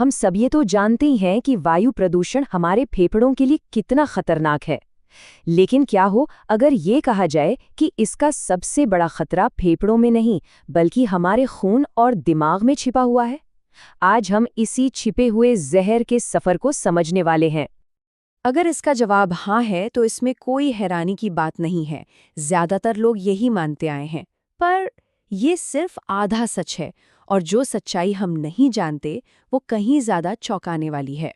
हम सब ये तो जानते ही हैं कि वायु प्रदूषण हमारे फेफड़ों के लिए कितना खतरनाक है। लेकिन क्या हो अगर ये कहा जाए कि इसका सबसे बड़ा खतरा फेफड़ों में नहीं बल्कि हमारे खून और दिमाग में छिपा हुआ है। आज हम इसी छिपे हुए जहर के सफर को समझने वाले हैं। अगर इसका जवाब हाँ है तो इसमें कोई हैरानी की बात नहीं है। ज्यादातर लोग यही मानते आए हैं। पर ये सिर्फ आधा सच है, और जो सच्चाई हम नहीं जानते वो कहीं ज्यादा चौंकाने वाली है।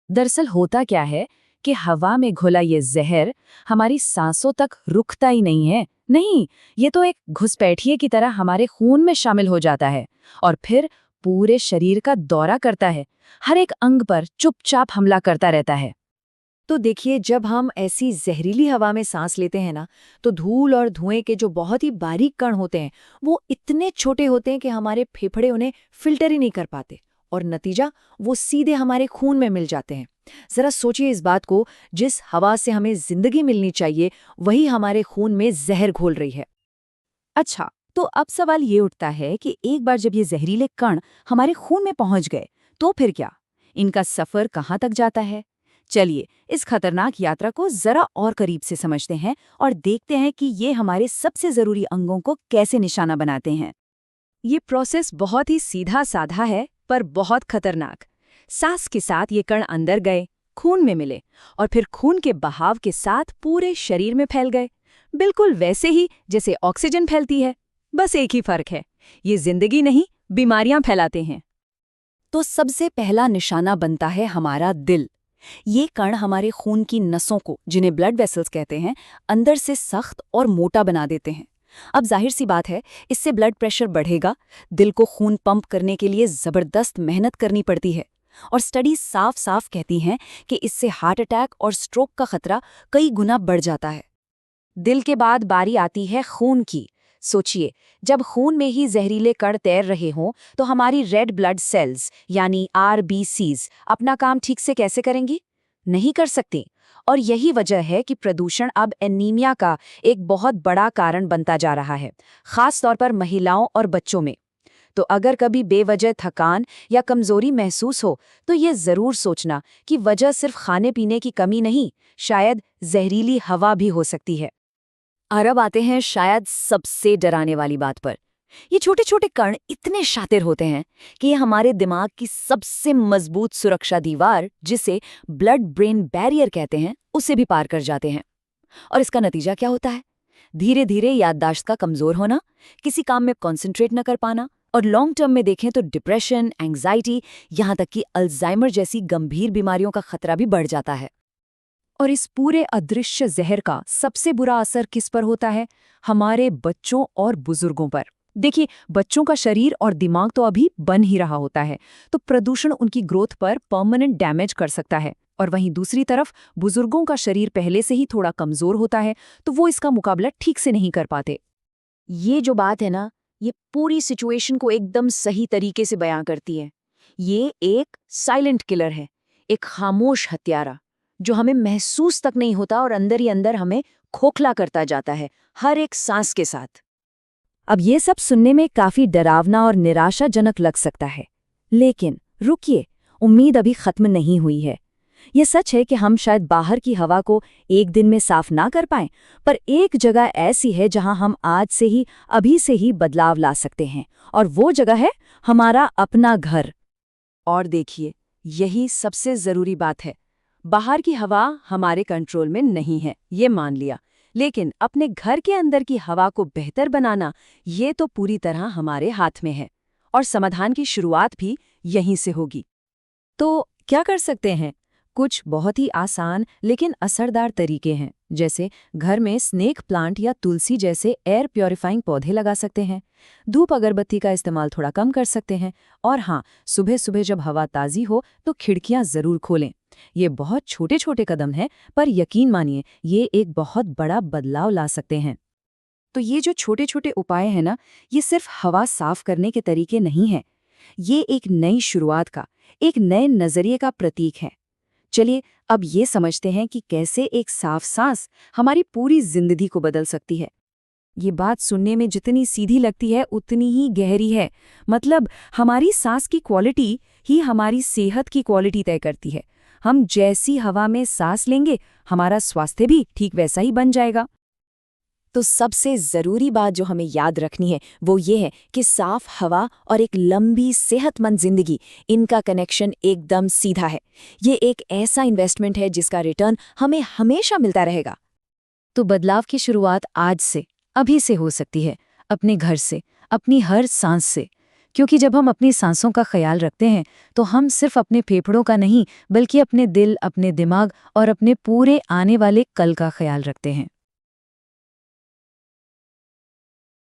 दरअसल होता क्या है कि हवा में घुला ये जहर हमारी सांसों तक रुकता ही नहीं है। नहीं, ये तो एक घुसपैठिए की तरह हमारे खून में शामिल हो जाता है और फिर पूरे शरीर का दौरा करता है। हर एक अंग पर चुपचाप हमला करता रहता है। तो देखिए, जब हम ऐसी जहरीली हवा में सांस लेते हैं ना, तो धूल और धुएं के जो बहुत ही बारीक कण होते हैं वो इतने छोटे होते हैं कि हमारे फेफड़े उन्हें फिल्टर ही नहीं कर पाते, और नतीजा वो सीधे हमारे खून में मिल जाते हैं। जरा सोचिए इस बात को, जिस हवा से हमें जिंदगी मिलनी चाहिए वही हमारे खून में जहर घोल रही है। अच्छा, तो अब सवाल ये उठता है कि एक बार जब ये जहरीले कण हमारे खून में पहुंच गए तो फिर क्या? इनका सफर कहाँ तक जाता है? चलिए इस खतरनाक यात्रा को जरा और करीब से समझते हैं और देखते हैं कि ये हमारे सबसे जरूरी अंगों को कैसे निशाना बनाते हैं। ये प्रोसेस बहुत ही सीधा साधा है पर बहुत खतरनाक। सांस के साथ ये कण अंदर गए, खून में मिले और फिर खून के बहाव के साथ पूरे शरीर में फैल गए, बिल्कुल वैसे ही जैसे ऑक्सीजन फैलती है। बस एक ही फर्क है, ये जिंदगी नहीं बीमारियां फैलाते हैं। तो सबसे पहला निशाना बनता है हमारा दिल। ये कण हमारे खून की नसों को, जिन्हें ब्लड वेसल्स कहते हैं, अंदर से सख्त और मोटा बना देते हैं। अब जाहिर सी बात है, इससे ब्लड प्रेशर बढ़ेगा, दिल को खून पंप करने के लिए जबरदस्त मेहनत करनी पड़ती है, और स्टडीज साफ साफ कहती हैं कि इससे हार्ट अटैक और स्ट्रोक का खतरा कई गुना बढ़ जाता है। दिल के बाद बारी आती है खून की। सोचिए, जब खून में ही जहरीले कण तैर रहे हों तो हमारी रेड ब्लड सेल्स यानी आरबीसीज अपना काम ठीक से कैसे करेंगी? नहीं कर सकती। और यही वजह है कि प्रदूषण अब एनीमिया का एक बहुत बड़ा कारण बनता जा रहा है, खास तौर पर महिलाओं और बच्चों में। तो अगर कभी बेवजह थकान या कमजोरी महसूस हो तो ये जरूर सोचना कि वजह सिर्फ खाने पीने की कमी नहीं, शायद जहरीली हवा भी हो सकती है। और अब आते हैं शायद सबसे डराने वाली बात पर। ये छोटे छोटे कण इतने शातिर होते हैं कि ये हमारे दिमाग की सबसे मजबूत सुरक्षा दीवार, जिसे ब्लड ब्रेन बैरियर कहते हैं, उसे भी पार कर जाते हैं। और इसका नतीजा क्या होता है? धीरे धीरे याददाश्त का कमजोर होना, किसी काम में कॉन्सेंट्रेट न कर पाना, और लॉन्ग टर्म में देखें तो डिप्रेशन, एंग्जाइटी, यहाँ तक कि अल्जाइमर जैसी गंभीर बीमारियों का खतरा भी बढ़ जाता है। और इस पूरे अदृश्य जहर का सबसे बुरा असर किस पर होता है? हमारे बच्चों और बुजुर्गों पर। देखिए, बच्चों का शरीर और दिमाग तो अभी बन ही रहा होता है, तो प्रदूषण उनकी ग्रोथ पर परमानेंट डैमेज कर सकता है। और वहीं दूसरी तरफ बुजुर्गों का शरीर पहले से ही थोड़ा कमजोर होता है, तो वो इसका मुकाबला ठीक से नहीं कर पाते। ये जो बात है ना, ये पूरी सिचुएशन को एकदम सही तरीके से बयां करती है। ये एक साइलेंट किलर है, एक खामोश हत्यारा, जो हमें महसूस तक नहीं होता और अंदर ही अंदर हमें खोखला करता जाता है, हर एक सांस के साथ। अब ये सब सुनने में काफी डरावना और निराशाजनक लग सकता है, लेकिन रुकिए, उम्मीद अभी खत्म नहीं हुई है। ये सच है कि हम शायद बाहर की हवा को एक दिन में साफ ना कर पाएं, पर एक जगह ऐसी है जहां हम आज से ही, अभी से ही बदलाव ला सकते हैं, और वो जगह है हमारा अपना घर। और देखिए, यही सबसे जरूरी बात है। बाहर की हवा हमारे कंट्रोल में नहीं है, ये मान लिया, लेकिन अपने घर के अंदर की हवा को बेहतर बनाना, ये तो पूरी तरह हमारे हाथ में है। और समाधान की शुरुआत भी यहीं से होगी। तो क्या कर सकते हैं? कुछ बहुत ही आसान लेकिन असरदार तरीके हैं, जैसे घर में स्नेक प्लांट या तुलसी जैसे एयर प्योरीफाइंग पौधे लगा सकते हैं। धूप अगरबत्ती का इस्तेमाल थोड़ा कम कर सकते हैं। और हाँ, सुबह सुबह जब हवा ताज़ी हो तो खिड़कियां जरूर खोलें। ये बहुत छोटे छोटे कदम हैं, पर यकीन मानिए ये एक बहुत बड़ा बदलाव ला सकते हैं। तो ये जो छोटे छोटे उपाय हैं ना, ये सिर्फ हवा साफ करने के तरीके नहीं हैं। ये एक नई शुरुआत का, एक नए नजरिए का प्रतीक है। चलिए अब ये समझते हैं कि कैसे एक साफ सांस हमारी पूरी जिंदगी को बदल सकती है। ये बात सुनने में जितनी सीधी लगती है उतनी ही गहरी है। मतलब हमारी सांस की क्वालिटी ही हमारी सेहत की क्वालिटी तय करती है। हम जैसी हवा में सांस लेंगे, हमारा स्वास्थ्य भी ठीक वैसा ही बन जाएगा। तो सबसे ज़रूरी बात जो हमें याद रखनी है वो ये है कि साफ हवा और एक लंबी सेहतमंद जिंदगी, इनका कनेक्शन एकदम सीधा है। ये एक ऐसा इन्वेस्टमेंट है जिसका रिटर्न हमें हमेशा मिलता रहेगा। तो बदलाव की शुरुआत आज से, अभी से हो सकती है, अपने घर से, अपनी हर सांस से। क्योंकि जब हम अपनी सांसों का ख्याल रखते हैं तो हम सिर्फ अपने फेफड़ों का नहीं, बल्कि अपने दिल, अपने दिमाग और अपने पूरे आने वाले कल का ख्याल रखते हैं।